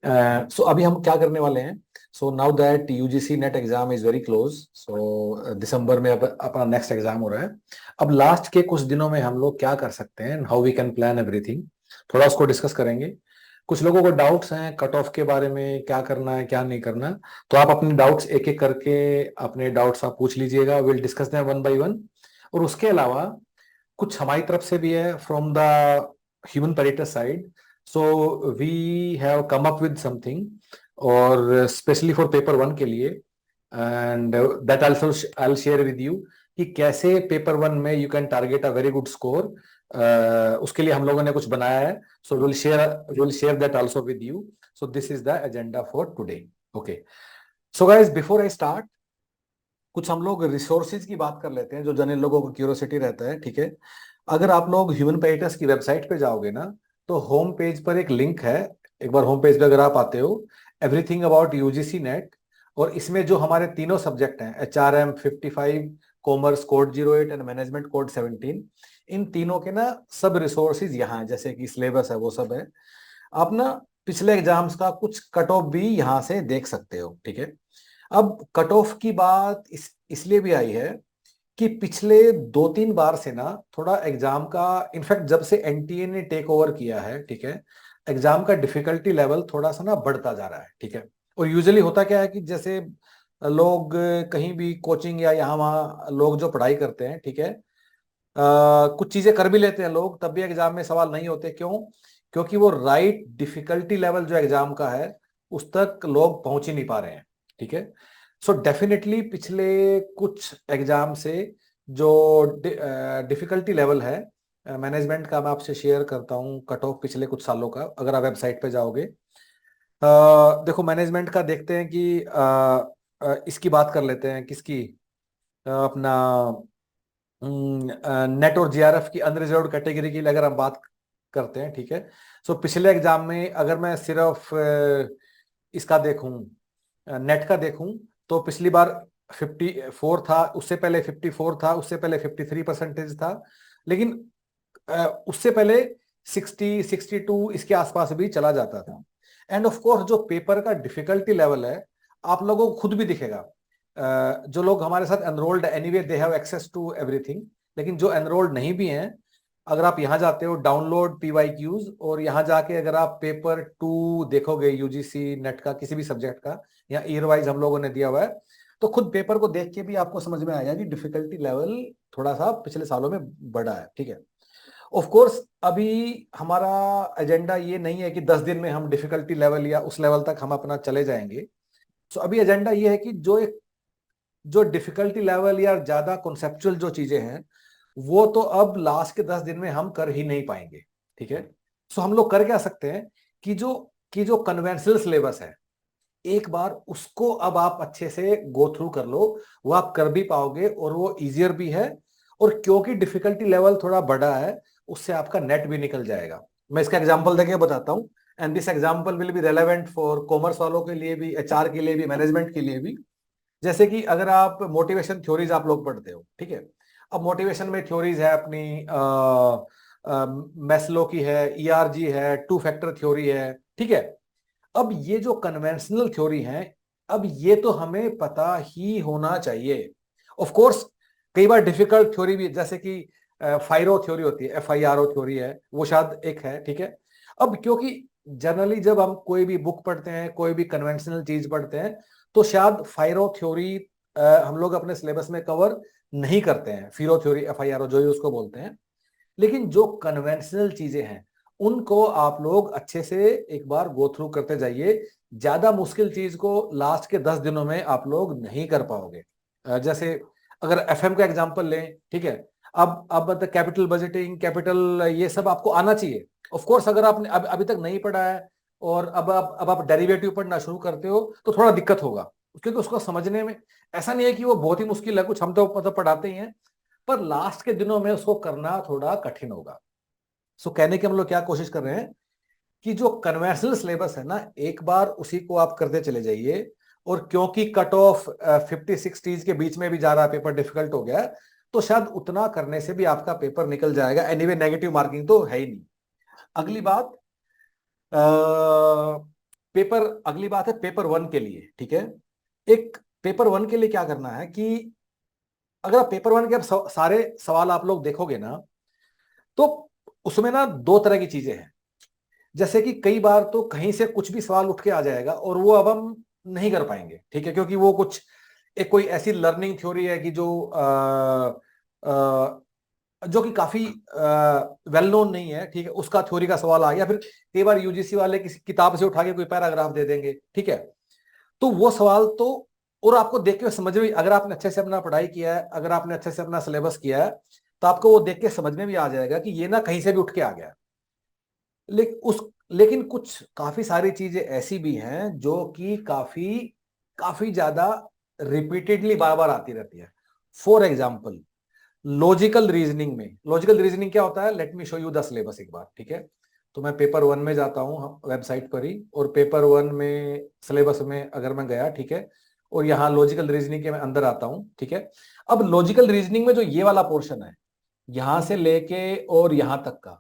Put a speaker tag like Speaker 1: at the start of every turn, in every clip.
Speaker 1: सो अभी हम क्या करने वाले हैं। So now that UGC NET exam is very close, so दिसंबर में अब अपना नेक्स्ट एग्जाम हो रहा है। अब लास्ट के कुछ दिनों में हम लोग क्या कर सकते हैं, how we can plan everything, थोड़ा उसको डिस्कस करेंगे। कुछ लोगों को डाउट्स हैं कट ऑफ के बारे में, क्या करना है क्या नहीं करना। तो आप अपने डाउट्स एक एक करके अपने डाउट्स आप पूछ लीजिएगा, will discuss them one by one. और उसके अलावा कुछ हमारी तरफ से भी है फ्रॉम द ह्यूमन पेरिटस side. So we have come up with something, और स्पेशली फॉर पेपर वन के लिए, and that also I will share with you कि कैसे पेपर वन में you can target a very good score. उसके लिए हम लोगों ने कुछ बनाया है। So will share that also with you. So this is the agenda for today. Okay, so guys before I start, कुछ हम लोग रिसोर्सेज की बात कर लेते हैं जो जनरल लोगों को क्यूरियोसिटी रहता है, ठीक है। अगर आप लोग ह्यूमन पेरिटस की वेबसाइट पे जाओगे ना, तो होम पेज पर एक लिंक है। एक बार होम पेज पे अगर आप आते हो, एवरीथिंग अबाउट यूजीसी नेट, और इसमें जो हमारे तीनों सब्जेक्ट हैं, HRM 55, commerce code 08 and management code 17, इन तीनों के ना सब रिसोर्सेज यहाँ हैं, जैसे कि सिलेबस है वो सब है। आप ना पिछले एग्जाम्स का कुछ कट ऑफ भी यहाँ से देख सकते हो, ठीक है। अब कट ऑफ की बात इसलिए भी आई है कि पिछले 2-3 बार से ना थोड़ा एग्जाम का, इनफैक्ट जब से एनटीए ने टेक ओवर किया है, ठीक है, एग्जाम का डिफिकल्टी लेवल थोड़ा सा ना बढ़ता जा रहा है, ठीक है। और यूजुअली होता क्या है कि जैसे लोग कहीं भी कोचिंग या यहाँ वहाँ लोग जो पढ़ाई करते हैं, ठीक है, कुछ चीजें कर भी लेते हैं लोग, तब भी एग्जाम में सवाल नहीं होते। क्यों? क्योंकि वो राइट डिफिकल्टी लेवल जो एग्जाम का है उस तक लोग पहुंच ही नहीं पा रहे हैं, ठीक है। सो डेफिनेटली पिछले कुछ एग्जाम से जो डिफिकल्टी लेवल है मैनेजमेंट का, मैं आपसे शेयर करता हूँ कट ऑफ पिछले कुछ सालों का, अगर आप वेबसाइट पे जाओगे। देखो मैनेजमेंट का देखते हैं कि इसकी बात कर लेते हैं, किसकी, अपना नेट और जीआरएफ की अनरिजर्व्ड कैटेगरी की अगर हम बात करते हैं, ठीक है। सो पिछले एग्जाम में अगर मैं सिर्फ इसका देखूं, नेट का देखूं, तो पिछली बार 54 था, उससे पहले 54 था, उससे पहले 53% था। लेकिन उससे पहले 60-62 इसके आसपास भी चला जाता था। एंड ऑफ कोर्स जो पेपर का डिफिकल्टी लेवल है, आप लोगों को खुद भी दिखेगा। जो लोग हमारे साथ enrolled anyway they have access to everything, लेकिन जो एनरोल्ड नहीं भी हैं, अगर आप यहाँ जाते हो डाउनलोड पीवाईक्यूज, और यहाँ जाके अगर आप पेपर 2 देखोगे यूजीसी नेट का किसी भी सब्जेक्ट का, या ईयर वाइज हम लोगों ने दिया हुआ है, तो खुद पेपर को देख के भी आपको समझ में आएगा कि डिफिकल्टी लेवल थोड़ा सा पिछले सालों में बढ़ा है, ठीक है। ऑफ कोर्स अभी हमारा एजेंडा ये नहीं है कि 10 दिन में हम डिफिकल्टी लेवल या उस लेवल तक हम अपना चले जाएंगे। सो अभी एजेंडा ये है कि जो डिफिकल्टी लेवल या ज्यादा कॉन्सेप्चुअल जो चीजें हैं, वो तो अब लास्ट के 10 दिन में हम कर ही नहीं पाएंगे, ठीक है। सो हम लोग कर क्या सकते हैं कि जो कन्वेंशनल सिलेबस है, एक बार उसको अब आप अच्छे से गो थ्रू कर लो, वो आप कर भी पाओगे और वो इजियर भी है। और क्योंकि डिफिकल्टी लेवल थोड़ा बड़ा है, उससे आपका नेट भी निकल जाएगा। मैं इसका एग्जांपल देके बताता हूँ, and this example will be relevant for commerce वालों के लिए भी, एचआर के लिए भी, मैनेजमेंट के लिए भी। जैसे कि अगर आप मोटिवेशन थ्योरीज आप लोग पढ़ते हो, ठीक है। अब मोटिवेशन में थ्योरीज है अपनी, मैस्लो की है, ईआरजी है, टू फैक्टर थ्योरी है, ठीक है। अब ये जो कन्वेंशनल थ्योरी है, अब ये तो हमें पता ही होना चाहिए। ऑफ कोर्स कई बार डिफिकल्ट थ्योरी भी, जैसे कि फाइरो थ्योरी होती है, FIRO थ्योरी है, वो शायद एक है, ठीक है। अब क्योंकि जनरली जब हम कोई भी बुक पढ़ते हैं, कोई भी कन्वेंशनल चीज पढ़ते हैं, तो शायद फाइरो थ्योरी हम लोग अपने सिलेबस में कवर नहीं करते हैं, फीरो थ्योरी, FIRO जो ही उसको बोलते हैं। लेकिन जो कन्वेंशनल चीजें हैं, उनको आप लोग अच्छे से एक बार गो थ्रू करते जाइए। ज्यादा मुश्किल चीज को लास्ट के 10 दिनों में आप लोग नहीं कर पाओगे। जैसे अगर FM का एग्जांपल लें, ठीक है। अब मतलब कैपिटल बजटिंग, कैपिटल, ये सब आपको आना चाहिए। ऑफ कोर्स अगर आपने अभी तक नहीं पढ़ा है, और अब आप डेरिवेटिव पढ़ना शुरू करते हो, तो थोड़ा दिक्कत होगा, क्योंकि उसको समझने में, ऐसा नहीं है कि वो बहुत ही मुश्किल है, कुछ हम तो मतलब पढ़ाते ही हैं, पर लास्ट के दिनों में उसको करना थोड़ा कठिन होगा। सो कहने की हम लोग क्या कोशिश कर रहे हैं कि जो कन्वेंशनल सिलेबस है ना, एक बार उसी को आप करते चले जाइए। और क्योंकि कट ऑफ 50-60 के बीच में भी जा रहा है, पेपर डिफिकल्ट हो गया है, तो शायद उतना करने से भी आपका पेपर निकल जाएगा। नेगेटिव मार्किंग तो है ही नहीं। अगली बात, पेपर, अगली बात है पेपर वन के लिए, ठीक है। एक पेपर वन के लिए क्या करना है कि अगर आप पेपर वन के अब सारे सवाल आप लोग देखोगे ना, तो उसमें ना दो तरह की चीजें हैं। जैसे कि कई बार तो कहीं से कुछ भी सवाल उठ के आ जाएगा और वो अब हम नहीं कर पाएंगे, ठीक है, क्योंकि वो कुछ एक कोई ऐसी लर्निंग थ्योरी है कि जो कि काफी वेल नोन नहीं है, ठीक है, उसका थ्योरी का सवाल आ गया। फिर कई बार यूजीसी वाले किसी किताब से उठा के कोई पैराग्राफ दे देंगे, ठीक है। तो वो सवाल तो, और आपको देख के समझ में, अगर आपने अच्छे से अपना पढ़ाई किया है, अगर आपने अच्छे से अपना सिलेबस किया है, तो आपको वो देख के समझ में भी आ जाएगा कि ये ना कहीं से भी उठ के आ गया। लेकिन कुछ काफी सारी चीजें ऐसी भी हैं जो कि काफी काफी ज्यादा रिपीटेडली बार बार आती रहती है। फॉर एग्जाम्पल, लॉजिकल रीजनिंग में, लॉजिकल रीजनिंग क्या होता है, let me show you the syllabus एक बार, ठीक है। तो मैं पेपर वन में जाता हूँ वेबसाइट पर ही, और पेपर वन में सिलेबस में अगर मैं गया, ठीक है, और यहाँ लॉजिकल रीजनिंग के मैं अंदर आता हूँ, ठीक है। अब लॉजिकल रीजनिंग में जो ये वाला पोर्शन है, यहां से लेके और यहां तक का,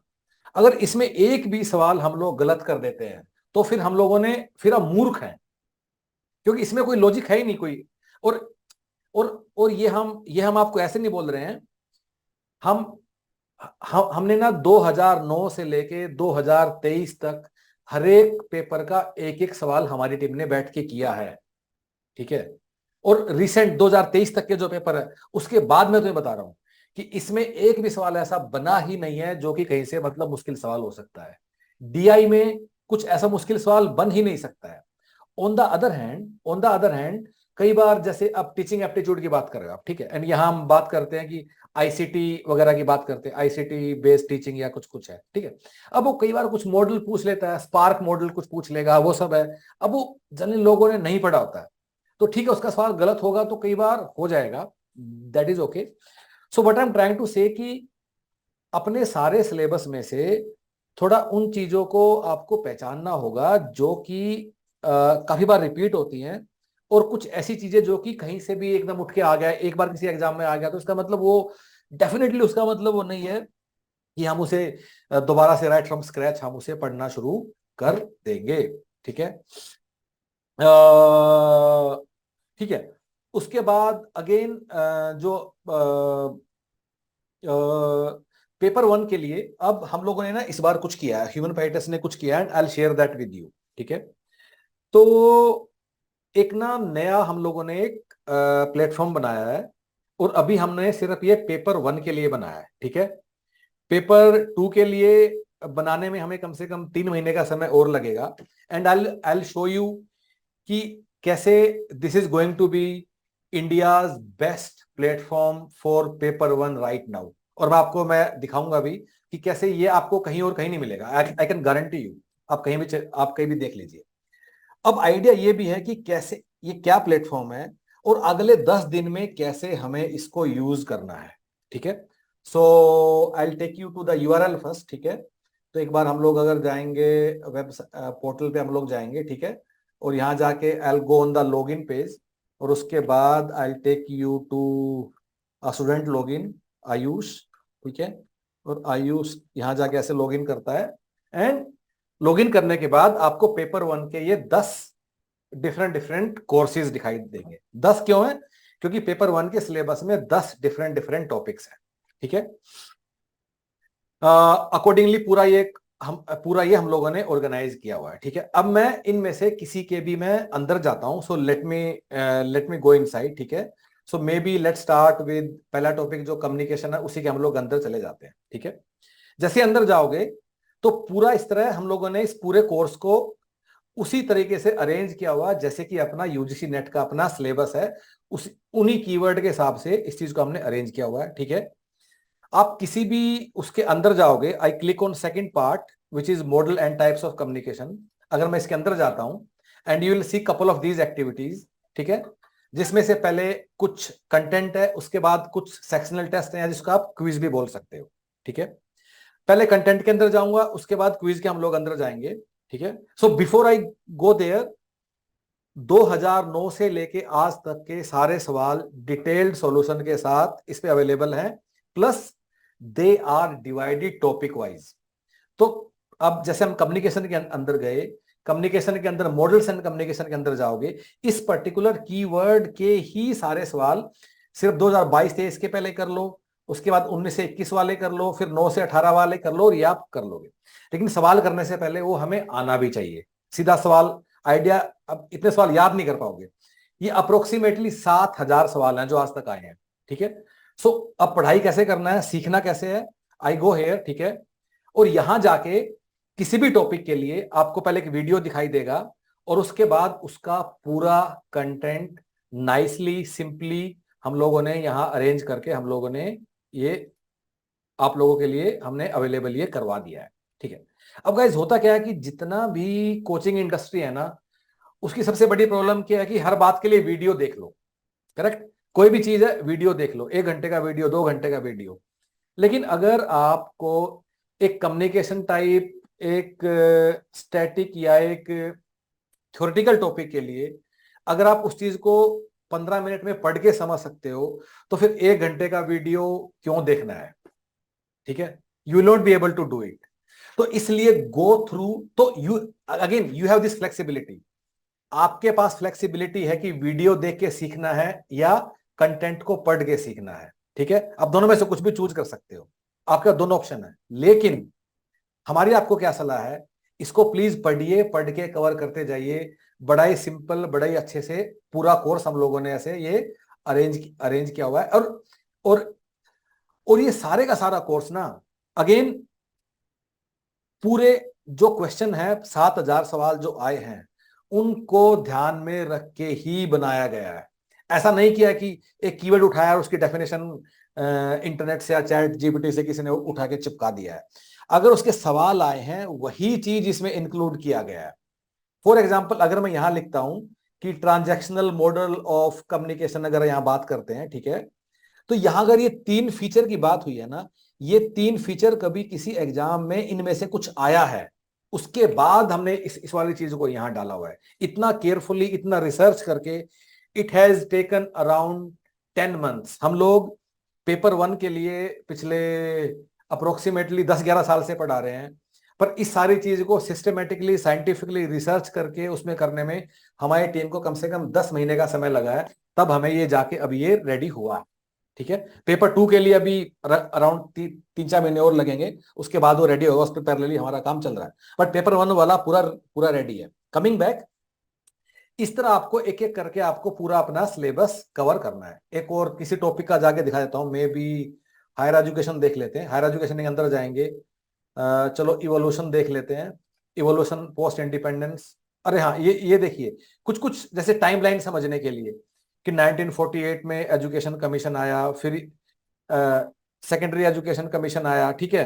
Speaker 1: अगर इसमें एक भी सवाल हम लोग गलत कर देते हैं, तो फिर हम लोगों ने, फिर हम मूर्ख हैं, क्योंकि इसमें कोई लॉजिक है ही नहीं कोई। और और ये हम आपको ऐसे नहीं बोल रहे हैं। हम हमने ना 2009 से लेके 2023 तक हर एक पेपर का एक एक सवाल हमारी टीम ने बैठ के किया है, ठीक है। और रिसेंट 2023 तक के जो पेपर है, उसके बाद मैं तुम्हें बता रहा हूं कि इसमें एक भी सवाल ऐसा बना ही नहीं है जो कि कहीं से मतलब मुश्किल सवाल हो सकता है। डीआई में कुछ ऐसा मुश्किल सवाल बन ही नहीं सकता है। ऑन द अदर हैंड कई बार, जैसे अब टीचिंग एप्टीट्यूड की बात कर रहे हो आप, ठीक है, एंड यहां हम बात करते हैं कि आईसीटी वगैरह की बात करते हैं, आईसीटी बेस्ड टीचिंग या कुछ कुछ है, ठीक है। अब वो कई बार कुछ मॉडल पूछ लेता है, स्पार्क मॉडल कुछ पूछ लेगा, वो सब है। अब वो जनरली लोगों ने नहीं पढ़ा होता है, तो ठीक है, उसका सवाल गलत होगा तो कई बार हो जाएगा, that is okay. So what I am trying to say कि अपने सारे सिलेबस में से थोड़ा उन चीजों को आपको पहचानना होगा जो कि काफी बार रिपीट होती हैं, और कुछ ऐसी चीजें जो कि कहीं से भी एकदम उठ के आ गया, एक बार किसी एग्जाम में आ गया, तो इसका मतलब वो डेफिनेटली, उसका मतलब वो नहीं है कि हम उसे दोबारा से राइट फ्रॉम स्क्रैच हम उसे पढ़ना शुरू कर देंगे, ठीक है। ठीक है। उसके बाद अगेन जो पेपर वन के लिए अब हम लोगों ने ना इस बार कुछ किया है, ह्यूमन फाइटर्स ने कुछ किया है, and I will share that with you, ठीक है। तो एक ना नया हम लोगों ने एक प्लेटफॉर्म बनाया है, और अभी हमने सिर्फ ये पेपर वन के लिए बनाया है, ठीक है। पेपर टू के लिए बनाने में हमें कम से कम 3 महीने का समय और लगेगा, एंड आई शो यू कि कैसे this is going to be India's best platform for paper one right now. और मैं दिखाऊंगा भी कि कैसे ये आपको कहीं और कहीं नहीं मिलेगा, आई कैन गारंटी यू। आप कहीं भी देख लीजिए। अब आइडिया ये भी है कि कैसे, ये क्या प्लेटफॉर्म है, और अगले 10 दिन में कैसे हमें इसको यूज करना है, ठीक है। So I take you to the URL first, ठीक है। तो एक बार हम लोग अगर जाएंगे वेब पोर्टल पे हम लोग जाएंगे, ठीक है, और यहाँ जाके I go on the login page, और उसके बाद I take you to student login, Ayush, ठीक है। और आयुष यहाँ जाके ऐसे लॉगिन करता है, एंड लॉगिन करने के बाद आपको पेपर वन के ये 10 डिफरेंट डिफरेंट कोर्सेज दिखाई देंगे। 10 क्यों है? क्योंकि पेपर वन के सिलेबस में 10 डिफरेंट डिफरेंट टॉपिक्स हैं, ठीक है। अकॉर्डिंगली पूरा ये हम लोगों ने ऑर्गेनाइज किया हुआ है, ठीक है। अब मैं इनमें से किसी के भी मैं अंदर जाता हूं, सो लेट मी गो इनसाइड, ठीक है। So maybe let start with पहला टॉपिक जो कम्युनिकेशन है, उसी के हम लोग अंदर चले जाते हैं, ठीक है। जैसे अंदर जाओगे तो पूरा इस तरह हम लोगों ने इस पूरे कोर्स को उसी तरीके से अरेंज किया हुआ जैसे कि अपना यूजीसी नेट का अपना सिलेबस है, उस उन्हीं कीवर्ड के हिसाब से इस चीज को हमने अरेंज किया हुआ है, ठीक है। आप किसी भी उसके अंदर जाओगे, I click on second part which is model and types of communication. अगर मैं इसके अंदर जाता हूं, and you will see couple of these activities, ठीक है, जिसमें से पहले कुछ कंटेंट है, उसके बाद कुछ सेक्शनल टेस्ट है, जिसको आप क्विज भी बोल सकते हो, ठीक है। पहले कंटेंट के अंदर जाऊंगा, उसके बाद क्विज के हम लोग अंदर जाएंगे, ठीक है। So before I go there, 2009 से लेके आज तक के सारे सवाल डिटेल्ड सॉल्यूशन के साथ इस पे अवेलेबल हैं, plus they are divided topic wise. तो अब जैसे हम कम्युनिकेशन के अंदर गए, कम्युनिकेशन के अंदर, मॉडल्स एंड कम्युनिकेशन के अंदर जाओगे, इस पर्टिकुलर कीवर्ड के ही सारे सवाल सिर्फ 2022-23 के पहले कर लो, उसके बाद 19 से 21 वाले कर लो, फिर 9 से 18 वाले कर लो, और ये आप कर लोगे। लेकिन सवाल करने से पहले वो हमें आना भी चाहिए। सीधा सवाल आइडिया, अब इतने सवाल याद नहीं कर पाओगे। ये अप्रोक्सीमेटली 7,000 सवाल हैं जो आज तक आए हैं, ठीक है। सो अब पढ़ाई कैसे करना है, सीखना कैसे है, आई गो हेयर, ठीक है। और यहां जाके किसी भी टॉपिक के लिए आपको पहले एक वीडियो दिखाई देगा, और उसके बाद उसका पूरा कंटेंट नाइसली सिंपली हम लोगों ने यहां अरेंज करके हम लोगों ने ये आप लोगों के लिए हमने अवेलेबल ये करवा दिया है, ठीक है। अब गाइस होता क्या है कि जितना भी कोचिंग इंडस्ट्री है ना, उसकी सबसे बड़ी प्रॉब्लम क्या है कि हर बात के लिए वीडियो देख लो, करेक्ट। कोई भी चीज है वीडियो देख लो, 1 घंटे का वीडियो, 2 घंटे का वीडियो। लेकिन अगर आपको एक कम्युनिकेशन टाइप, एक स्टैटिक या एक थ्योरेटिकल टॉपिक के लिए अगर आप उस चीज को 15 मिनट में पढ़ के समझ सकते हो, तो फिर 1 घंटे का वीडियो क्यों देखना है, ठीक है। You will not be able to do it. तो इसलिए गो थ्रू, तो you again you have this flexibility. आपके पास फ्लेक्सिबिलिटी है कि वीडियो देख के सीखना है या कंटेंट को पढ़ के सीखना है, ठीक है। आप दोनों में से कुछ भी चूज कर सकते हो, आपका दोनों ऑप्शन है। लेकिन हमारी आपको क्या सलाह है, इसको प्लीज पढ़िए, पढ़ के कवर करते जाइए। बड़ा ही सिंपल, बड़ा ही अच्छे से पूरा कोर्स हम लोगों ने ऐसे ये अरेंज किया हुआ है। और और ये सारे का सारा कोर्स ना, अगेन पूरे जो क्वेश्चन है, 7,000 सवाल जो आए हैं, उनको ध्यान में रख के ही बनाया गया है। ऐसा नहीं किया कि एक कीवर्ड उठाया और उसकी डेफिनेशन इंटरनेट से या चैट जीपीटी से किसी ने उठा के चिपका दिया है। अगर उसके सवाल आए हैं, वही चीज इसमें इंक्लूड किया गया है। फॉर एग्जाम्पल, अगर मैं यहां लिखता हूं कि ट्रांजैक्शनल मॉडल ऑफ कम्युनिकेशन, अगर यहां बात करते हैं, ठीक है, तो यहां अगर ये 3 फीचर की बात हुई है ना, ये 3 फीचर कभी किसी एग्जाम में इनमें से कुछ आया है, उसके बाद हमने इस वाली चीज को यहां डाला हुआ है। इतना केयरफुली, इतना रिसर्च करके, it has taken around 10 months. हम लोग पेपर 1 के लिए पिछले अप्रोक्सीमेटली 10-11 साल से पढ़ा रहे हैं, पर इस सारी चीज को सिस्टमेटिकली, साइंटिफिकली रिसर्च करके उसमें करने में हमारी टीम को कम से कम 10 महीने का समय लगा है। तब हमें ये जाके अभी ये रेडी हुआ, ठीक है। पेपर 2 के लिए अभी अराउंड 3-4 महीने और लगेंगे, उसके बाद वो रेडी होगा, उस पर पैरेलली हमारा काम चल रहा है। बट पेपर 1 वाला पूरा पूरा रेडी है। कमिंग बैक, इस तरह आपको एक एक करके आपको पूरा अपना सिलेबस कवर करना है। एक और किसी टॉपिक का जाके दिखा देता हूं, मे बी हायर एजुकेशन देख लेते हैं। हायर एजुकेशन के अंदर जाएंगे, चलो इवोल्यूशन देख लेते हैं, इवोल्यूशन पोस्ट इंडिपेंडेंस। अरे हाँ, ये देखिए, कुछ कुछ जैसे टाइमलाइन समझने के लिए कि 1948 में एजुकेशन कमीशन आया, फिर सेकेंडरी एजुकेशन कमीशन आया, ठीक है,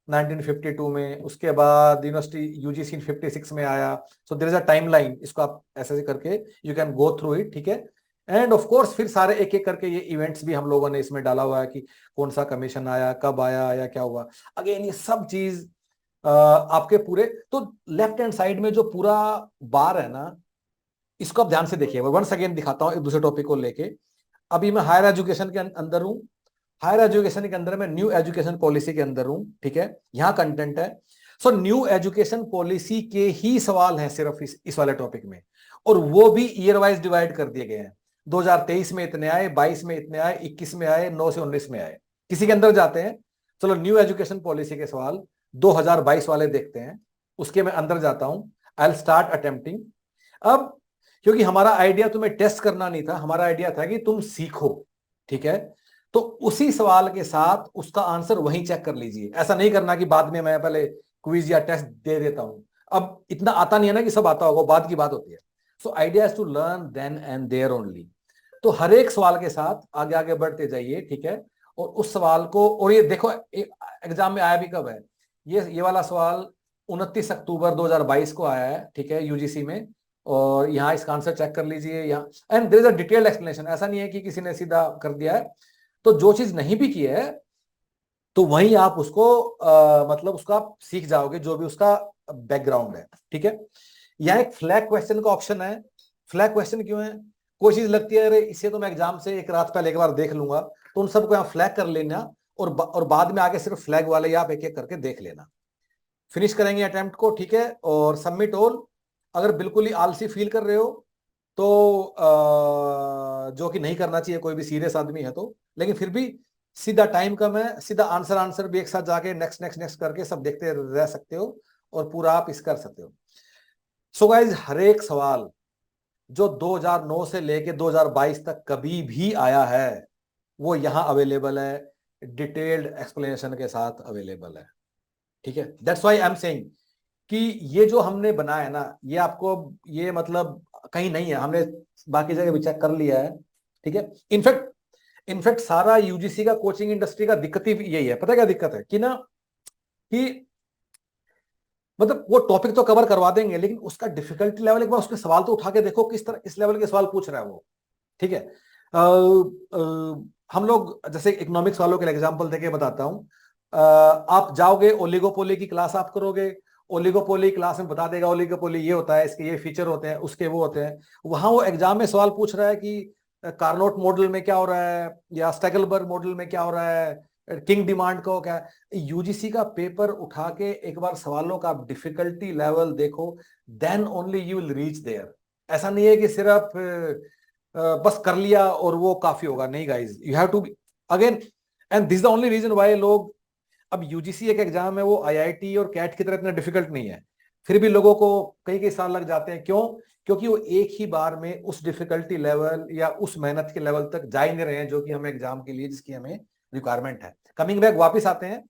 Speaker 1: 1952 में, उसके बाद यूनिवर्सिटी यूजीसी 56 में आया। So there is a timeline, इसको आप ऐसे करके you can go through it, ठीक है। एंड ऑफ कोर्स फिर सारे एक एक करके ये इवेंट्स भी हम लोगों ने इसमें डाला हुआ है कि कौन सा कमीशन आया, कब आया, या क्या हुआ। अगेन ये सब चीज आपके पूरे, तो लेफ्ट हैंड साइड में जो पूरा बार है ना, इसको आप ध्यान से देखिए। वंस अगेन दिखाता हूं एक दूसरे टॉपिक को लेके। अभी मैं हायर एजुकेशन के अंदर हूं, हायर एजुकेशन के अंदर मैं न्यू एजुकेशन पॉलिसी के अंदर हूं, ठीक है। यहां कंटेंट है। सो न्यू एजुकेशन पॉलिसी के ही सवाल हैं सिर्फ इस वाले टॉपिक में, और वो भी ईयर वाइज डिवाइड कर दिए गए हैं। 2023 में इतने आए, 22 में इतने आए, 21 में आए, 9 से 19 में आए। किसी के अंदर जाते हैं, चलो न्यू एजुकेशन पॉलिसी के सवाल 2022 वाले देखते हैं, उसके मैं अंदर जाता हूं। I will start attempting. अब क्योंकि हमारा आइडिया तुम्हें टेस्ट करना नहीं था, हमारा आइडिया था कि तुम सीखो, ठीक है। तो उसी सवाल के साथ उसका आंसर वहीं चेक कर लीजिए। ऐसा नहीं करना कि बाद में मैं पहले क्विज या टेस्ट दे देता हूं। अब इतना आता नहीं है ना कि सब आता होगा, बाद की बात होती है। So idea is to learn then and there only. तो हर एक सवाल के साथ आगे आगे बढ़ते जाइए, ठीक है। और उस सवाल को, और ये देखो एग्जाम में आया भी कब है, ये वाला सवाल 29 अक्टूबर 2022 को आया है, ठीक है, यूजीसी में। और यहाँ इसका आंसर चेक कर लीजिए यहाँ, and there is a detailed explanation. ऐसा नहीं है कि किसी ने सीधा कर दिया है। तो जो चीज नहीं भी की है, तो वहीं आप उसको मतलब उसका आप सीख जाओगे, जो भी उसका बैकग्राउंड है, ठीक है। यहाँ एक फ्लैग क्वेश्चन का ऑप्शन है। फ्लैग क्वेश्चन क्यों है? कोई चीज लगती है अरे इसे तो मैं एग्जाम से एक रात पहले एक बार देख लूंगा, तो उन सबको यहाँ फ्लैग कर लेना, और बाद में आगे सिर्फ फ्लैग वाले ही आप एक एक करके देख लेना। फिनिश करेंगे अटेम्प्ट को, ठीक है, और सबमिट ऑल। अगर बिल्कुल ही आलसी फील कर रहे हो तो जो कि नहीं करना चाहिए कोई भी सीरियस आदमी है तो, लेकिन फिर भी सीधा टाइम कम है, सीधा आंसर आंसर भी एक साथ जाके नेक्स्ट नेक्स्ट नेक्स्ट करके सब देखते रह सकते हो और पूरा आप इस कर सकते हो। सो गाइज, हर एक सवाल जो 2009 से लेके 2022 तक कभी भी आया है वो यहाँ अवेलेबल है, डिटेल्ड एक्सप्लेनेशन के साथ अवेलेबल है। ठीक है, that's why I am saying कि ये जो हमने बनाया है ना, ये आपको, ये मतलब कहीं नहीं है, हमने बाकी जगह भी चेक कर लिया है। ठीक है, इनफैक्ट सारा यूजीसी का कोचिंग इंडस्ट्री का दिक्कत ही यही है। पता है क्या दिक्कत है कि ना, कि मतलब वो टॉपिक तो कवर करवा देंगे लेकिन उसका डिफिकल्टी लेवल एक बार उसके सवाल तो उठा के देखो किस तरह इस लेवल के सवाल पूछ रहा है वो। ठीक है, हम लोग जैसे इकोनॉमिक्स वालों के एग्जांपल देके बताता हूं। आप जाओगे ओलिगोपोली की क्लास आप करोगे, ओलिगोपोली क्लास में बता देगा ओलिगोपोली ये होता है, इसके ये फीचर होते हैं, उसके वो होते हैं। वहां वो एग्जाम में सवाल पूछ रहा है कि कार्नोट मॉडल में क्या हो रहा है या स्टैगलबर्ग मॉडल में क्या हो रहा है, किंग डिमांड का क्या है। यूजीसी का पेपर उठा के एक बार सवालों का डिफिकल्टी लेवल देखो, then only you will reach there. ऐसा नहीं है कि सिर्फ बस कर लिया और वो काफी होगा, नहीं guys, you have to again, and this the only reason why लोग, अब यूजीसी एक एग्जाम है, वो आईआईटी और कैट की तरह इतना डिफिकल्ट नहीं है, फिर भी लोगों को कई कई साल लग जाते हैं। क्यों? क्योंकि वो एक ही बार में उस डिफिकल्टी लेवल या उस मेहनत के लेवल तक जा ही नहीं रहे हैं जो कि हमें एग्जाम के लिए, जिसकी हमें रिक्वायरमेंट है। कमिंग बैक, वापस आते हैं,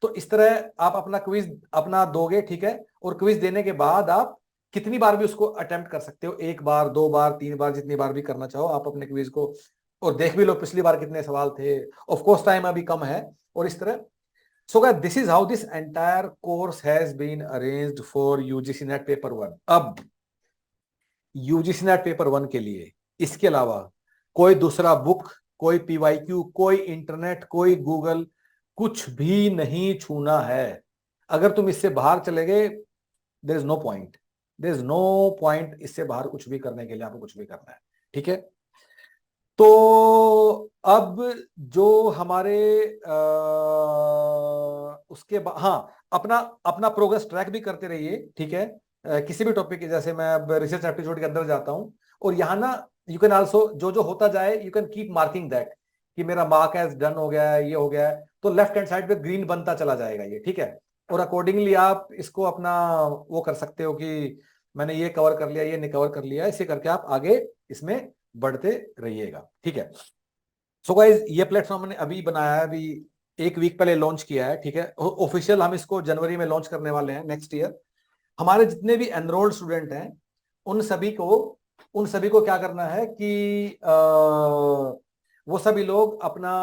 Speaker 1: तो इस तरह आप अपना क्विज अपना दोगे, ठीक है, और क्विज देने के बाद आप कितनी बार भी उसको अटेम्प्ट कर सकते हो, एक बार, दो बार, तीन बार, जितनी बार भी करना चाहो आप अपने क्विज को, और देख भी लो पिछली बार कितने सवाल थे। ऑफ कोर्स टाइम अभी कम है, और इस तरह। So guys, this is how this entire course has been arranged for UGC NET paper 1। अब UGC NEट पेपर 1 के लिए इसके अलावा कोई दूसरा बुक, कोई पीवाईक्यू, कोई इंटरनेट, कोई गूगल, कुछ भी नहीं छूना है। अगर तुम इससे बाहर चले गए, there is no point, there is no point इससे बाहर कुछ भी करने के लिए, आपको कुछ भी करना है। ठीक है, तो अब जो हमारे उसके बाद, हाँ, अपना अपना प्रोग्रेस ट्रैक भी करते रहिए। ठीक है, किसी भी टॉपिक के, जैसे मैं अब रिसर्च एप्टीट्यूड के अंदर जाता हूँ, और यहाँ ना यू कैन आल्सो, जो जो होता जाए you can keep marking that कि मेरा मार्क एज डन हो गया है, ये हो गया है, तो लेफ्ट हैंड साइड पे ग्रीन बनता चला जाएगा ये। ठीक है, और अकॉर्डिंगली आप इसको अपना वो कर सकते हो कि मैंने ये कवर कर लिया, ये नहीं कवर कर लिया, इसे करके आप आगे इसमें बढ़ते रहिएगा। ठीक है, सो गाइज, ये प्लेटफॉर्म मैंने अभी बनाया है, अभी एक वीक पहले लॉन्च किया है। ठीक है, ऑफिशियल हम इसको जनवरी में लॉन्च करने वाले हैं नेक्स्ट ईयर। हमारे जितने भी एनरोल्ड स्टूडेंट हैं उन सभी को क्या करना है कि वो सभी लोग अपना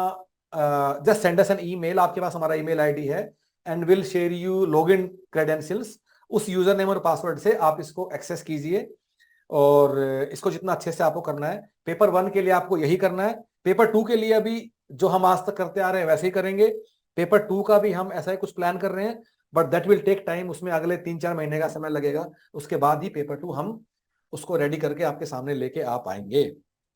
Speaker 1: just send us an email, आपके पास हमारा ईमेल आईडी है, and will share you login credentials. उस यूजर नेम और पासवर्ड से आप इसको एक्सेस कीजिए, और इसको जितना अच्छे से आपको करना है। पेपर 1 के लिए आपको यही करना है। पेपर 2 के लिए अभी जो हम आज तक करते आ रहे हैं वैसे ही करेंगे। पेपर 2 का भी हम ऐसा ही कुछ प्लान कर रहे हैं, but that will take time, उसमें अगले 3-4 महीने का समय लगेगा। उसके बाद ही पेपर 2 हम उसको रेडी करके आपके सामने लेके आ पाएंगे।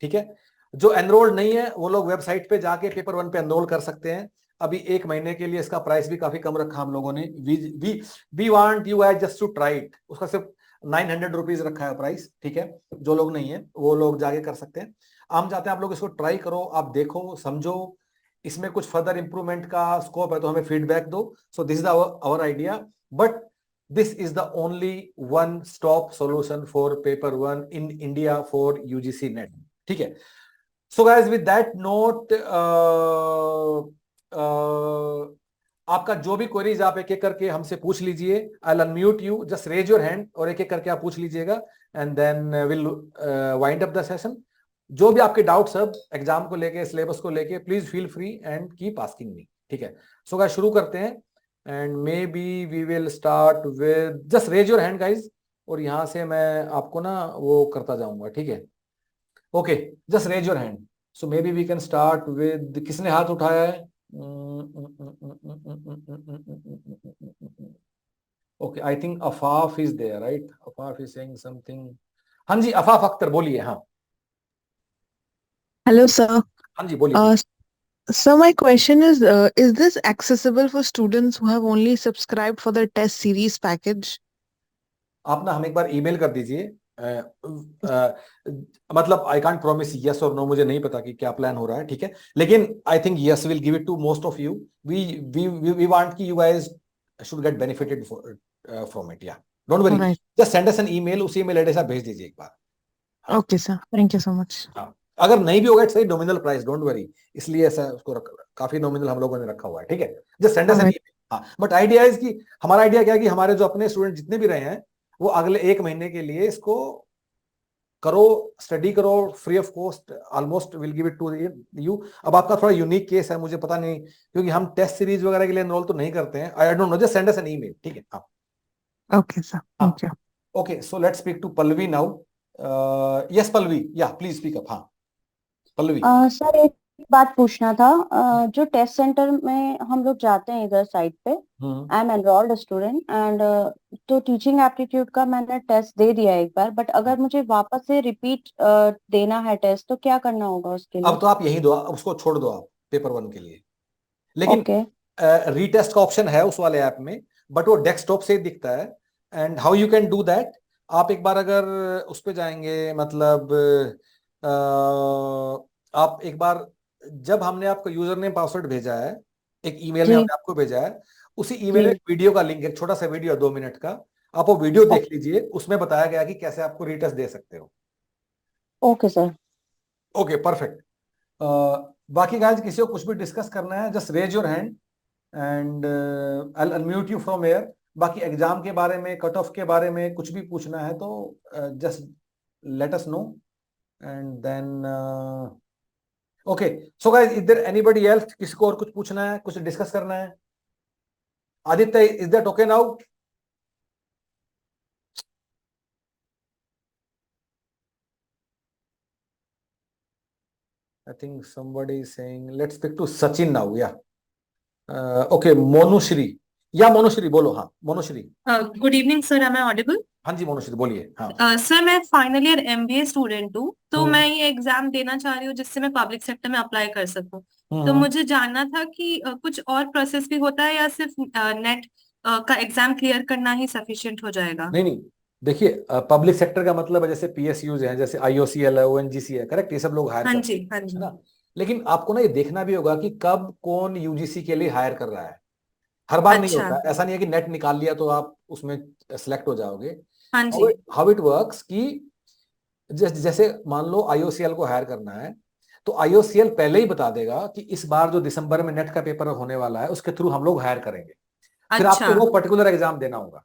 Speaker 1: ठीक है, जो एनरोल्ड नहीं है वो लोग वेबसाइट पे जाके पेपर 1 पे एनरोल कर सकते हैं। अभी एक महीने के लिए इसका प्राइस भी काफी कम रखा हम लोगों ने। We want you guys just to try it. उसका सिर्फ 900 रुपीज रखा है प्राइस। ठीक है, जो लोग नहीं है वो लोग जाके कर सकते हैं। हम चाहते हैं आप लोग इसको ट्राई करो, आप देखो, समझो, इसमें कुछ फर्दर इंप्रूवमेंट का स्कोप है तो हमें फीडबैक दो। So this is our idea, but this is the only one stop solution for paper 1 in India for UGC NET. ठीक है, so guys, with that note, आपका जो भी क्वेरीज आप एक एक करके हमसे पूछ लीजिए। I will unmute you, just raise your hand और एक एक करके आप पूछ लीजिएगा, and then will wind up the session. जो भी आपके डाउट्स सब एग्जाम को लेके, सिलेबस को लेके, please feel free and keep asking me. ठीक है, सो गाइस, शुरू करते हैं, and maybe we will start with, just raise your hand guys, और यहां से मैं आपको ना वो करता जाऊंगा। ठीक है, okay, just raise your hand. So maybe we can start with, किसने हाथ उठाया है? Okay, I think Afaf is there, right? Afaf is saying something. हाँ जी, अफाफ अख्तर, बोलिए। हाँ,
Speaker 2: Hello, sir.
Speaker 1: हाँ जी, बोलिए
Speaker 2: Uh,
Speaker 1: बोलिए।
Speaker 2: so my question is this accessible for students who have only subscribed for the test series package?
Speaker 1: आप ना हमें एक बार ईमेल कर दीजिए। मतलब आई कांट प्रॉमिस यस और नो, मुझे नहीं पता कि क्या प्लान हो रहा है, ठीक है, लेकिन I think yes will give it to most of you. We we want कि you guys should get benefited from it, या don't worry,
Speaker 2: All right.
Speaker 1: Just send us an email, उसी ईमेल एड्रेस आप भेज दीजिए एक बार। हाँ
Speaker 2: Okay, sir. Thank you so much.
Speaker 1: हाँ, अगर नहीं भी होगा it's nominal price, don't worry, इसलिए ऐसा उसको काफी नॉमिनल हम लोगों ने रखा हुआ है, ठीक है, जस्ट सेंड
Speaker 2: All
Speaker 1: अस एन
Speaker 2: right.
Speaker 1: ईमेल। हाँ, बट आइडिया इज कि हमारा आइडिया क्या है कि हमारे जो अपने स्टूडेंट जितने भी रहे हैं वो अगले एक महीने के लिए इसको करो, स्टडी करो, free of cost, almost will give it to you. अब आपका थोड़ा यूनिक केस है, मुझे पता नहीं, क्योंकि हम टेस्ट सीरीज वगैरह के लिए एनरोल तो नहीं करते हैं, I don't know, just send us an email, ठीक है। हाँ
Speaker 2: Okay, sir.
Speaker 1: हाँ,
Speaker 2: Thank you.
Speaker 1: Okay, so let's speak to Pallavi now. Yes Pallavi, yeah please speak up. हाँ पल्लवी।
Speaker 3: सर एक बात पूछना था। जो टेस्ट सेंटर में हम लोग जाते हैं इधर साइड पे, I am enrolled student and तो टीचिंग एप्टीट्यूड का मैंने टेस्ट दे दिया एक बार, बट अगर मुझे वापस से रिपीट देना है टेस्ट तो क्या करना होगा उसके
Speaker 1: अब
Speaker 3: लिए?
Speaker 1: तो आप यही दो, उसको छोड़ दो आप पेपर वन के लिए, लेकिन
Speaker 3: ओके।
Speaker 1: रीटेस्ट का ऑप्शन है उस वाले ऐप में, बट वो डेस्कटॉप से ही दिखता है। And how you can do that, आप एक बार अगर उस पे जाएंगे, मतलब आप एक बार, जब हमने आपको यूजर नेम पासवर्ड भेजा है, एक ईमेल में
Speaker 3: जी
Speaker 1: हमने आपको भेजा है, उसी ईमेल में
Speaker 3: जी।
Speaker 1: वीडियो का लिंक है, एक छोटा सा वीडियो 2 मिनट का, आप वो वीडियो
Speaker 3: ओ-
Speaker 1: देख लीजिए, उसमें बताया गया कि कैसे आपको रीटेस्ट दे सकते हो।
Speaker 3: Okay sir.
Speaker 1: Okay perfect. बाकी गाइस किसी को कुछ भी डिस्कस करना है, just raise your hand and I unmute you from here. बाकी एग्जाम के बारे में, कट ऑफ के बारे में कुछ भी पूछना है तो just let us know, and then okay. So guys, is there anybody else, किसी को और कुछ पूछना है, कुछ डिस्कस करना है? Aditya, is that okay now? I think somebody is saying let's speak to Sachin now. Yeah. Okay, Monushri. या मोनुश्री बोलो। हाँ Monushree.
Speaker 4: Good evening sir, am I audible?
Speaker 1: हाँ जी मोनुश्री बोलिए। हाँ।
Speaker 4: सर मैं फाइनल ईयर एमबीए स्टूडेंट हूँ, तो
Speaker 1: हम्म
Speaker 4: मैं ये एग्जाम देना चाह रही हूँ जिससे मैं पब्लिक सेक्टर में अप्लाई कर सकूँ। तो
Speaker 1: हम्म।
Speaker 4: मुझे जानना था कि कुछ और प्रोसेस भी होता है या सिर्फ नेट का एग्जाम क्लियर करना ही सफिशिएंट हो जाएगा?
Speaker 1: नहीं नहीं, देखिए पब्लिक सेक्टर का मतलब है जैसे पीएसयूज हैं, जैसे आईओसीएल है, ओएनजीसी है, करेक्ट, ये सब लोग हायर
Speaker 4: हाँ
Speaker 1: करते
Speaker 4: जी, हाँ
Speaker 1: हैं, है
Speaker 4: जी।
Speaker 1: ना। लेकिन आपको ना ये देखना भी होगा कि कब कौन यूजीसी के लिए हायर कर रहा है, हर बार नहीं
Speaker 4: अच्छा।
Speaker 1: होता, ऐसा नहीं है कि नेट निकाल लिया तो आप उसमें सेलेक्ट हो जाओगे।
Speaker 4: हाँ जी।
Speaker 1: हाउ इट वर्क्स कि जैसे मान लो आईओसीएल को हायर करना है, तो आईओसीएल पहले ही बता देगा कि इस बार जो दिसंबर में नेट का पेपर होने वाला है उसके थ्रू हम लोग हायर करेंगे, फिर
Speaker 4: अच्छा।
Speaker 1: आपको वो पर्टिकुलर एग्जाम देना होगा।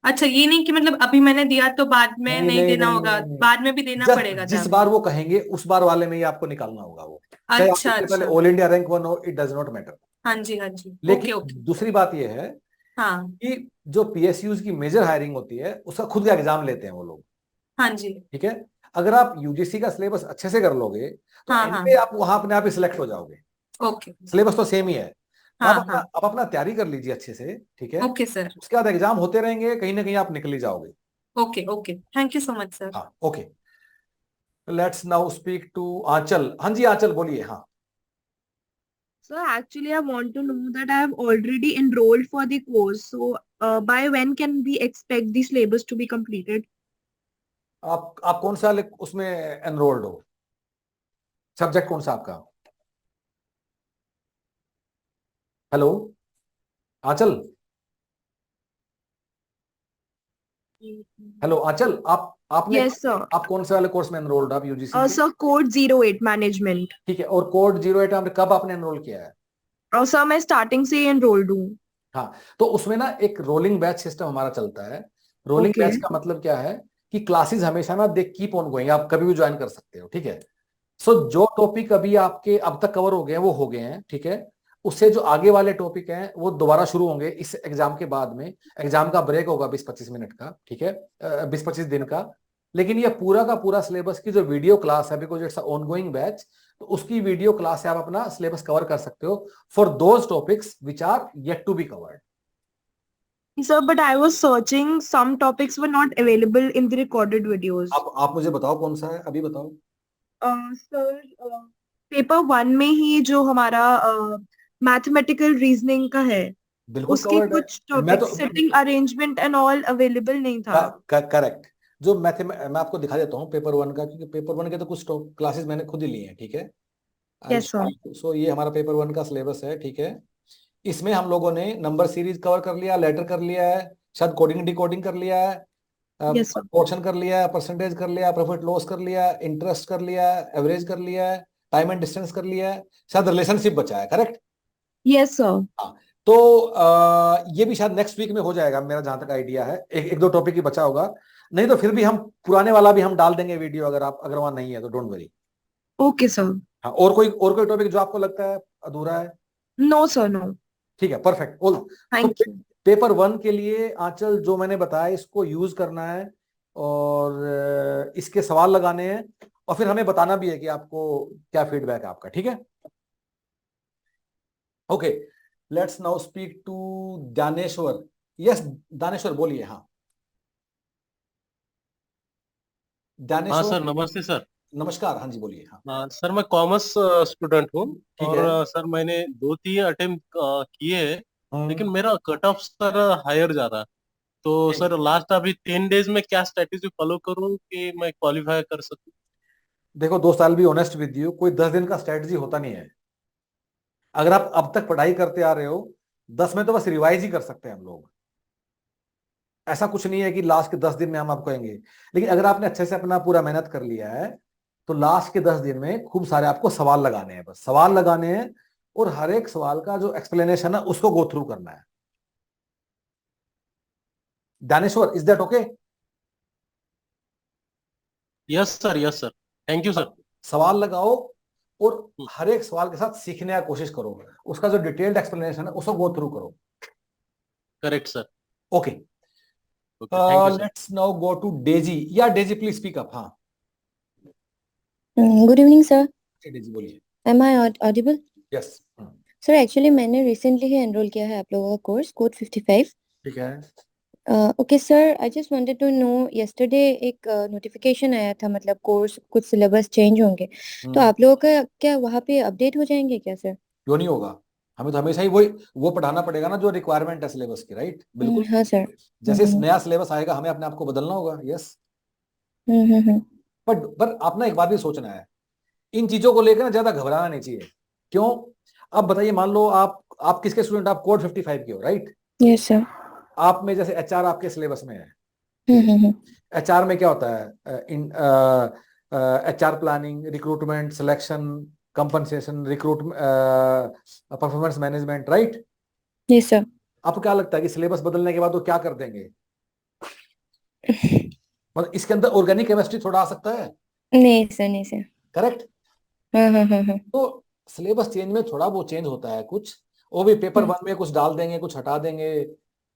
Speaker 4: अच्छा, ये नहीं कि मतलब अभी मैंने दिया तो बाद में
Speaker 1: नहीं
Speaker 4: नहीं
Speaker 1: नहीं
Speaker 4: देना
Speaker 1: नहीं
Speaker 4: होगा,
Speaker 1: नहीं नहीं,
Speaker 4: बाद में भी देना
Speaker 1: जस्ट
Speaker 4: पड़ेगा
Speaker 1: जिस
Speaker 4: तब?
Speaker 1: बार वो कहेंगे उस बार वाले में ही आपको निकालना होगा वो, चाहे आप
Speaker 4: अच्छा
Speaker 1: इससे पहले
Speaker 4: अच्छा।
Speaker 1: ऑल इंडिया रैंक वन हो, इट डज नॉट मैटर।
Speaker 4: हाँ जी, हाँ जी। ओके
Speaker 1: लेकिन
Speaker 4: ओके।
Speaker 1: दूसरी बात यह है
Speaker 4: हाँ।
Speaker 1: कि जो पीएसयूज की मेजर हायरिंग होती है उसका खुद का एग्जाम लेते हैं वो लोग,
Speaker 4: हाँ जी।
Speaker 1: ठीक है। अगर आप यूजीसी का सिलेबस अच्छे से कर लोगे तो
Speaker 4: हाँ हाँ।
Speaker 1: एनपे आप वहां अपने आप ही सिलेक्ट हो जाओगे,
Speaker 4: ओके।
Speaker 1: सिलेबस तो सेम ही है। तो
Speaker 4: हाँ हाँ।
Speaker 1: आप अपना तैयारी कर लीजिए अच्छे से, ठीक है,
Speaker 4: ओके सर।
Speaker 1: उसके बाद एग्जाम होते रहेंगे, कहीं ना कहीं आप निकल ही जाओगे।
Speaker 4: Okay okay, thank you so much sir.
Speaker 1: हाँ okay, let's now speak to Aanchal. हाँ जी आंचल बोलिए। हाँ
Speaker 2: So actually, I want to know that I have already enrolled for the course. So by when can we expect the syllabus to be completed?
Speaker 1: आप कौन सा उसमें enrolled हो, subject कौन सा आपका? हेलो आंचल, हेलो आंचल, आपने
Speaker 2: Yes, sir.
Speaker 1: आप कौन से वाले कोर्स में एनरोल्ड, आप यूजीसी के?
Speaker 2: Sir, code 08 management.
Speaker 1: ठीक है, और कोड 08 आपने कब आपने एनरोल किया है?
Speaker 2: Sir, मैं starting से ही enrolled हूँ.
Speaker 1: हाँ, तो उसमें ना एक रोलिंग बैच सिस्टम हमारा चलता है। Rolling
Speaker 2: Okay.
Speaker 1: बैच का मतलब क्या है कि क्लासेस हमेशा ना दे कीप ऑन गोइंग, आप कभी भी ज्वाइन कर सकते हो, ठीक है। सो जो टॉपिक अभी आपके अब तक कवर हो गए हैं वो हो गए हैं, ठीक है। उससे जो आगे वाले टॉपिक हैं वो दोबारा शुरू होंगे इस एग्जाम के बाद में। एग्जाम का ब्रेक होगा 20-25 मिनट का, ठीक है, 20-25 दिन का। लेकिन ये पूरा का पूरा सिलेबस की जो वीडियो क्लास है, because it's on going batch, तो उसकी वीडियो क्लास से आप अपना सिलेबस कवर कर सकते हो for those topics which are yet to be covered.
Speaker 2: Sir, but I was searching, some topics were not available in the recorded videos.
Speaker 1: आप मुझे बताओ कौन सा है, अभी बताओ।
Speaker 2: सर, पेपर 1 में ही जो हमारा मैथमेटिकल रीजनिंग का है,
Speaker 1: बिल्कुल
Speaker 2: उसके
Speaker 1: कवर्ड है।
Speaker 2: कुछ
Speaker 1: मैं तो
Speaker 2: topics sitting arrangement and all available नहीं था।
Speaker 1: करेक्ट। जो मैं आपको दिखा देता हूँ पेपर वन का, क्योंकि पेपर वन के तो कुछ क्लासेस मैंने खुद ही लिए हैं, ठीक है। आई
Speaker 2: यस सर।
Speaker 1: सो ये हमारा पेपर वन का सिलेबस है, ठीक है। इसमें हम लोगों ने नंबर सीरीज कवर कर लिया, लेटर कर लिया है, शायद कोडिंग डिकोडिंग कर लिया है,
Speaker 2: यस सर।
Speaker 1: पोर्शन कर लिया है, परसेंटेज कर लिया, प्रॉफिट लॉस कर लिया, इंटरेस्ट कर लिया, एवरेज कर लिया है, टाइम एंड डिस्टेंस कर लिया है, शायद रिलेशनशिप बचा है, करेक्ट।
Speaker 2: Yes sir.
Speaker 1: हाँ। तो ये भी शायद नेक्स्ट वीक में हो जाएगा, मेरा जहां तक आइडिया है। एक दो टॉपिक ही बचा होगा, नहीं तो फिर भी हम पुराने वाला भी हम डाल देंगे वीडियो, अगर वहां नहीं है तो डोंट वरी।
Speaker 2: Okay sir.
Speaker 1: हाँ, और कोई टॉपिक जो आपको लगता है अधूरा है?
Speaker 2: No sir, no.
Speaker 1: ठीक है, परफेक्ट ऑल। तो
Speaker 2: थैंक यू।
Speaker 1: पेपर वन के लिए आंचल जो मैंने बताया इसको यूज करना है, और इसके सवाल लगाने हैं, और फिर हमें बताना भी है कि आपको क्या फीडबैक है आपका, ठीक है। Okay, let's now speak to Daneshwar. Yes, Daneshwar बोलिए। हाँ,
Speaker 5: हाँ सर,
Speaker 1: दानेश्वर।
Speaker 5: नमस्ते सर।
Speaker 1: नमस्कार, हाँ जी बोलिए। हाँ,
Speaker 5: सर मैं कॉमर्स स्टूडेंट हूँ।
Speaker 1: ठीक
Speaker 5: और
Speaker 1: है।
Speaker 5: सर मैंने 2-3 अटेम्प्ट किए हैं, लेकिन
Speaker 1: हम्म,
Speaker 5: मेरा कट ऑफ सर हायर जा रहा है। तो
Speaker 1: ठीक।
Speaker 5: सर लास्ट अभी 10 डेज में क्या स्ट्रेटेजी फॉलो करूँ कि मैं क्वालिफाई कर सकूँ?
Speaker 1: देखो दोस्त, आई बी ऑनेस्ट विद यू, कोई 10 दिन का स्ट्रेटजी होता नहीं है। अगर आप अब तक पढ़ाई करते आ रहे हो, 10 में तो बस रिवाइज ही कर सकते हैं हम लोग। ऐसा कुछ नहीं है कि लास्ट के 10 दिन में हम आपको कहेंगे। लेकिन अगर आपने अच्छे से अपना पूरा मेहनत कर लिया है, तो लास्ट के 10 दिन में खूब सारे आपको सवाल लगाने हैं, बस सवाल लगाने हैं, और हर एक सवाल का जो एक्सप्लेनेशन है उसको गो थ्रू करना है। Daneshwar, is that okay?
Speaker 5: Yes sir, yes sir. Thank you sir.
Speaker 1: सवाल लगाओ, और हर एक सवाल के साथ सीखने की कोशिश करो, उसका जो डिटेल्ड एक्सप्लेनेशन है उसको गो थ्रू करो।
Speaker 5: Correct sir.
Speaker 1: Okay,
Speaker 5: okay, thank you sir.
Speaker 1: Let's now go to Daisy. Yeah Daisy please speak up. हाँ,
Speaker 3: गुड इवनिंग सर।
Speaker 1: डेजी बोलिए।
Speaker 3: Am I audible?
Speaker 1: Yes.
Speaker 3: Sir actually मैंने recently ही enrol किया है आप लोगों का कोर्स कोड 55।
Speaker 1: ठीक है।
Speaker 3: Okay sir, I just wanted to know, yesterday एक नोटिफिकेशन आया था, मतलब कोर्स कुछ सिलेबस चेंज होंगे, तो आप लोगों का क्या वहाँ पे अपडेट हो जाएंगे क्या सर?
Speaker 1: क्यों नहीं होगा? हमें तो हमेशा ही वो पढ़ाना पड़ेगा ना, जो रिक्वायरमेंट है सिलेबस की, राइट, बिल्कुल।
Speaker 3: हाँ सर।
Speaker 1: जैसे नया सिलेबस आएगा हमें अपने आप को बदलना होगा, यस।
Speaker 3: हम्म।
Speaker 1: पर आपने एक बात भी सोचना है, इन चीजों को लेकर ना ज्यादा घबराना नहीं चाहिए। क्यों? अब बताइए, मान लो आप किसके स्टूडेंट, आप कोड 55 के हो, राइट।
Speaker 3: Yes sir.
Speaker 1: आप में जैसे एचआर आपके सिलेबस में है, ठीक है।
Speaker 3: हम्म।
Speaker 1: एचआर में क्या होता है? In HR planning, recruitment, selection, compensation, performance management, right.
Speaker 3: Yes sir.
Speaker 1: आपको क्या लगता है कि सिलेबस बदलने के बाद वो क्या कर देंगे? मतलब इसके अंदर ऑर्गेनिक केमिस्ट्री थोड़ा आ सकता है,
Speaker 3: नहीं सर, नहीं सर।
Speaker 1: करेक्ट।
Speaker 3: हाँ।
Speaker 1: तो सिलेबस चेंज में थोड़ा वो चेंज होता है कुछ, वो भी पेपर वन में कुछ डाल देंगे, कुछ हटा देंगे।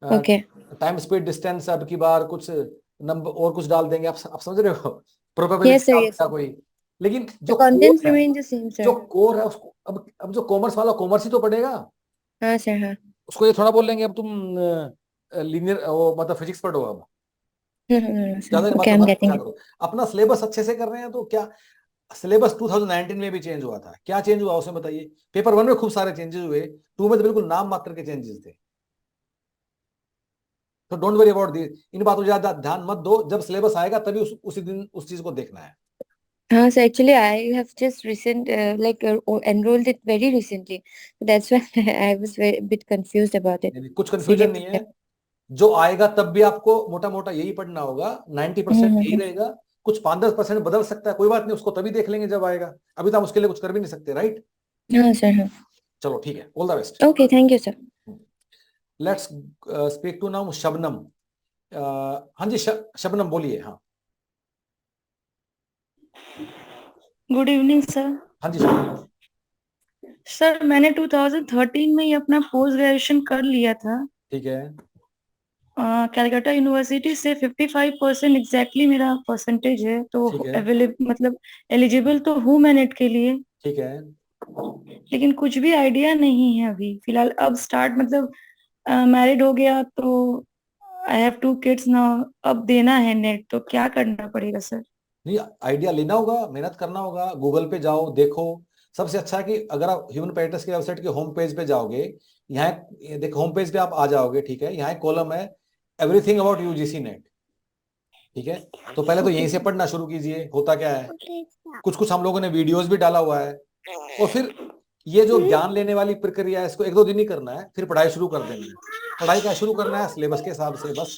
Speaker 3: ओके।
Speaker 1: टाइम स्पीड डिस्टेंस अब की बार कुछ नंबर और कुछ डाल देंगे, आप समझ रहे हो,
Speaker 3: यस
Speaker 1: प्रोबेबिलिटी
Speaker 3: सर,
Speaker 1: डाल
Speaker 3: यस
Speaker 1: देगा
Speaker 3: सर।
Speaker 1: कोई। लेकिन
Speaker 3: द
Speaker 1: जो कोर
Speaker 3: कंटेंट्स
Speaker 1: है,
Speaker 3: रिमेन द सेम
Speaker 1: जो
Speaker 3: सर।
Speaker 1: कोर है उसको अब जो कॉमर्स वाला कॉमर्स ही तो पढ़ेगा।
Speaker 3: हाँ सर, हाँ।
Speaker 1: उसको ये थोड़ा बोल लेंगे अब तुम लीनियर वो मतलब फिजिक्स पढ़ो अब, ज्यादा
Speaker 3: ओके,
Speaker 1: बात
Speaker 3: आई
Speaker 1: तो
Speaker 3: एम
Speaker 1: मत
Speaker 3: गेटिंग
Speaker 1: क्या
Speaker 3: इट।
Speaker 1: करो। अपना सिलेबस अच्छे से कर रहे हैं तो क्या। सिलेबस 2019 में भी चेंज हुआ था, क्या चेंज हुआ उसमें बताइए। पेपर वन में खूब सारे चेंजेस हुए, टू में तो बिल्कुल नाम मात्र के चेंजेस थे। तो डोंट वरी अबाउट दिस, इन बातों पर ज्यादा ध्यान मत दो, जब सिलेबस आएगा तभी उसी दिन उस चीज को देखना है।
Speaker 3: हाँ sir, actually I have just recent like enrolled it very recently, that's why I was bit confused about it.
Speaker 1: कुछ कंफ्यूजन नहीं
Speaker 3: सीरियसली।
Speaker 1: है, जो आएगा तब भी आपको मोटा मोटा यही पढ़ना होगा, 90% यही रहेगा। कुछ 5-10% बदल सकता है, कोई बात नहीं, उसको तभी देख लेंगे जब आएगा। अभी तो हम उसके लिए कुछ कर भी नहीं सकते, राइट।
Speaker 3: हाँ सर, हाँ।
Speaker 1: चलो ठीक है, all the best.
Speaker 3: Okay, thank you sir.
Speaker 1: Let's speak to now Shabnam. हाँ जी, शबनम बोलिए। हाँ,
Speaker 6: गुड इवनिंग सर।
Speaker 1: हाँ जी शबनम।
Speaker 6: सर मैंने 2013 में ही अपना पोस्ट ग्रेजुएशन कर लिया था।
Speaker 1: ठीक है।
Speaker 6: कैलकाटा यूनिवर्सिटी से 55% एग्जैक्टली मेरा परसेंटेज है, तो
Speaker 1: ठीक है।
Speaker 6: अवेलेबल मतलब एलिजिबल तो हूँ मैं नेट के लिए।
Speaker 1: ठीक है।
Speaker 6: लेकिन कुछ भी आइडिया नहीं है अभी फिलहाल। अब स्टार्ट मतलब मैरिड हो गया तो आई हैव 2 किड्स नाउ, अब देना है नेट, तो क्या करना पड़ेगा सर?
Speaker 1: नहीं, आइडिया लेना होगा, मेहनत करना होगा, गूगल पे जाओ, देखो, सबसे अच्छा है कि अगर आप ह्यूमन पेडियाट्रिक्स की वेबसाइट के होम पेज पे जाओगे, यहाँ देखो होम पेज पे आप आ जाओगे, ठीक है, यहाँ एक कॉलम है एवरीथिंग अबाउट यूजीसी नेट, ठीक है। तो पहले तो यहीं से पढ़ना शुरू कीजिए, होता क्या है, कुछ कुछ हम लोगों ने वीडियोस भी डाला हुआ है, और फिर ये जो ज्ञान लेने वाली प्रक्रिया है इसको 1-2 दिन ही करना है, फिर पढ़ाई शुरू कर देनी है। पढ़ाई क्या शुरू करना है, सिलेबस के हिसाब से बस।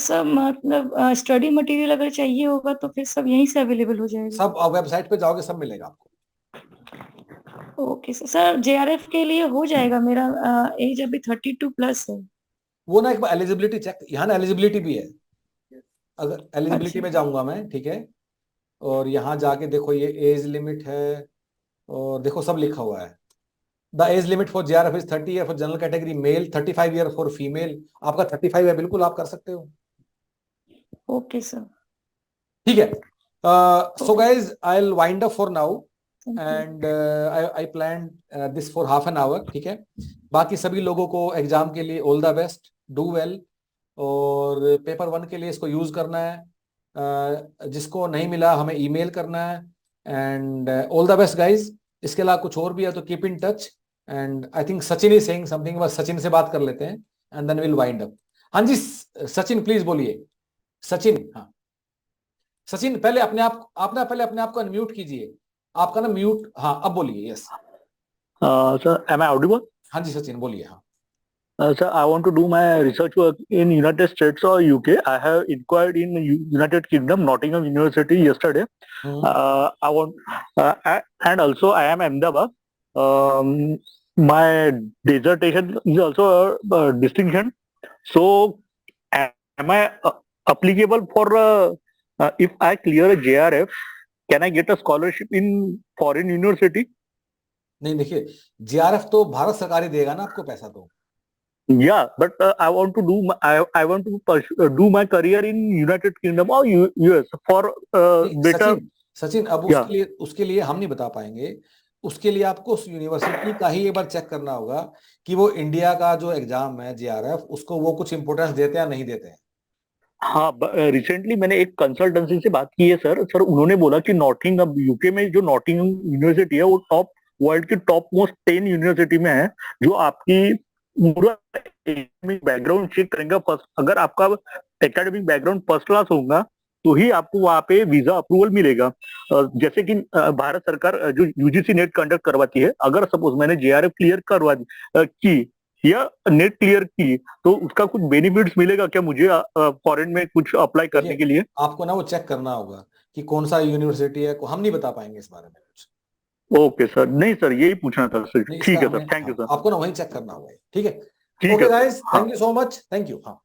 Speaker 6: सब मतलब स्टडी मटेरियल अगर चाहिए होगा तो फिर सब यहीं से अवेलेबल हो जाएगा।
Speaker 1: सब वेबसाइट पे जाओगे सब मिलेगा आपको।
Speaker 6: Okay sir. सर जेआरएफ के लिए हो जाएगा, मेरा एज अभी 32 प्लस है।
Speaker 1: वो ना एक बार एलिजिबिलिटी चेक, यहाँ ना एलिजिबिलिटी भी है, अगर एलिजिबिलिटी
Speaker 6: अच्छा।
Speaker 1: में जाऊंगा मैं, ठीक है, और यहाँ जाके देखो ये एज लिमिट है, और देखो सब लिखा हुआ है। The age limit for JRF is 30 year for general category mail, 35 year for female. आपका 35 है, बिल्कुल आप कर सकते हो।
Speaker 6: Okay sir.
Speaker 1: ठीक है, so guys I will wind up for now and I plan this for half an hour, ठीक है। बाकी सभी लोगों को एग्जाम के लिए all the best, do well, और पेपर 1 के लिए इसको यूज करना है। जिसको नहीं मिला हमें ईमेल करना है, and all the best guys. इसके अलावा कुछ और भी है तो keep in touch, and I think Sachin is saying something, बस सचिन से बात कर लेते हैं and then will wind up. हाँ जी सचिन प्लीज बोलिए। सचिन, हाँ सचिन पहले अपने आप, आप ना पहले अपने आप को अनम्यूट कीजिए, आपका ना म्यूट, हाँ अब बोलिए। Yes
Speaker 7: Sir, am I audible?
Speaker 1: हाँ जी सचिन बोलिए। हाँ
Speaker 7: Sir, I want to do my research work in United States or UK. I have inquired in United Kingdom, Nottingham University yesterday. I want, and also I am Ahmedabad. My dissertation is also a distinction. So, am I applicable for if I clear a JRF, can I get a scholarship in foreign university?
Speaker 1: नहीं देखिए, GRF तो भारत सरकार ही देगा ना आपको पैसा तो।
Speaker 7: Yeah, but I want to do I want to do my career in United Kingdom or US for better.
Speaker 1: Sachin अब उसके लिए हम नहीं बता पाएंगे, उसके लिए आपको उस यूनिवर्सिटी का ही एक बार चेक करना होगा कि वो इंडिया का जो एग्जाम है जेआरएफ, उसको वो कुछ इंपोर्टेंस देते हैं नहीं देते हैं।
Speaker 7: हाँ, रिसेंटली मैंने एक कंसल्टेंसी से बात की है सर उन्होंने बोला कि नॉटिंघम यूके में जो नॉटिंघम यूनिवर्सिटी है वो टॉप वर्ल्ड की टॉप मोस्ट 10 यूनिवर्सिटी में है, जो आपकी पूरा एकेडमिक बैकग्राउंड चेक करेंगे। फर्स्ट अगर आपका एकेडमिक बैकग्राउंड फर्स्ट क्लास होगा तो ही आपको वहाँ पे वीजा अप्रूवल मिलेगा। जैसे कि भारत सरकार जो यूजीसी नेट कंडक्ट करवाती है, अगर सपोज मैंने जेआरएफ क्लियर करवा की या नेट क्लियर की तो उसका कुछ बेनिफिट्स मिलेगा क्या मुझे फॉरेन में कुछ अप्लाई करने के लिए?
Speaker 1: आपको ना वो चेक करना होगा कि कौन सा यूनिवर्सिटी है, हम नहीं बता पाएंगे इस बारे में कुछ।
Speaker 7: ओके सर, नहीं सर यही पूछना था सर। ठीक है सर, थैंक यू सर।
Speaker 1: आपको ना वहीं चेक करना होगा, ठीक है।
Speaker 7: ठीक है
Speaker 1: okay guys, thank you so much, thank you. हाँ